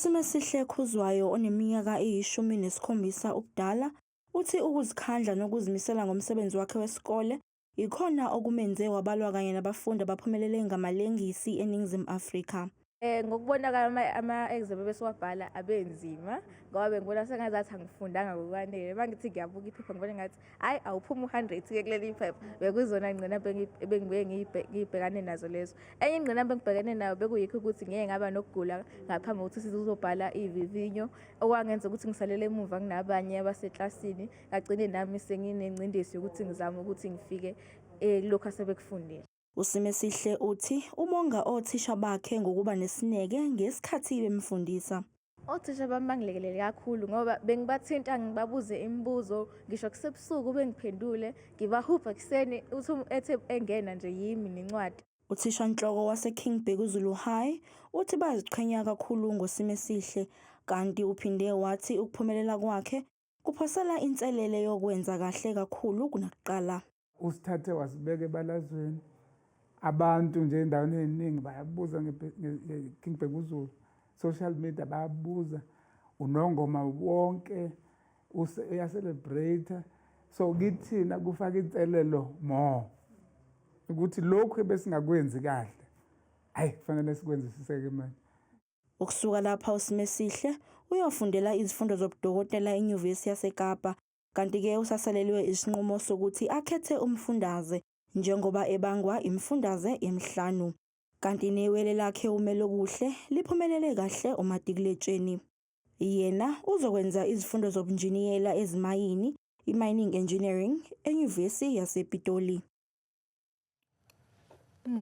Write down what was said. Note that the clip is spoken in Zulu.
Simesihle Khuzwayo oneminyaka eyi-17 ubudala uthi ukuzikhandla nokuzimisela ngomsebenzi wakhe wesikole ikhona okumenze wabalwa kanye nabafundi abaphumelele ngamalengisi eNingizimu Afrika. Ngokubona ama-exam ebesiwabhala abenzima ngoba bengibona sengazathi angifundanga ngokwanele. Mangithi ngiyabuka iphepha ngibona ngathi hayi awuphumi u-100 kuleli phepha. Bekuzona ingqinamba ebengibuye ngibhekane nazo lezo. Enye ingqinamba engibhekene nayo bekuyikho ukuthi ngeke ngaba nokugula ngaphambi kokuthi sizobhala ivivinyo, okwangenza ukuthi ngisalele emuva kunabanye abaseklasini. Ngagcine nami senginengcindezi yokuthi ngizame ukuthi ngifike lokho asebekufundile. USimesihle uthi umonga othisha bakhe ngokuba nesineke ngesikhathi bemfundisa. Othisha bami bangilekelele kakhulu ngoba bengibathinta ngibabuze imibuzo, ngisho kusebusuku bengiphendule, ngibahupha kuseni uthi ethe engena nje yimi nencwadi. Uthishanhloko wase-King Bhekuzulu High uthi bayaziqhenya kakhulu ngoSimesihle kanti uphinde wathi ukuphumelela kwakhe kuphosela inselele yokwenza kahle kakhulu kunakuqala. Usithathe wasibeka ebalazweni. Abantu nje endaweni eziningi bayabuza ngeKing Bhekuzulu, social media bayabuza, unongoma wonke uyacelebrate. So kithina kufaka inselelo more ukuthi lokhu ebesingakwenzi kahle hayi kufanele sikwenze siseke manje. Ukusuka lapha uSimesihle uyofundela izifundo zobudokotela eNyuvesi yaseKapa kanti-ke usasalelwe isinqumo sokuthi akhethe umfundaze njengoba ebangwa imifundaze emihlanu. Kanti newele lakhe uMelobuhle liphumelele kahle umatikuletsheni. Yena uzokwenza izifundo zobunjiniyela ezimayini, i-mining engineering, eNyuvesi yasePitoli.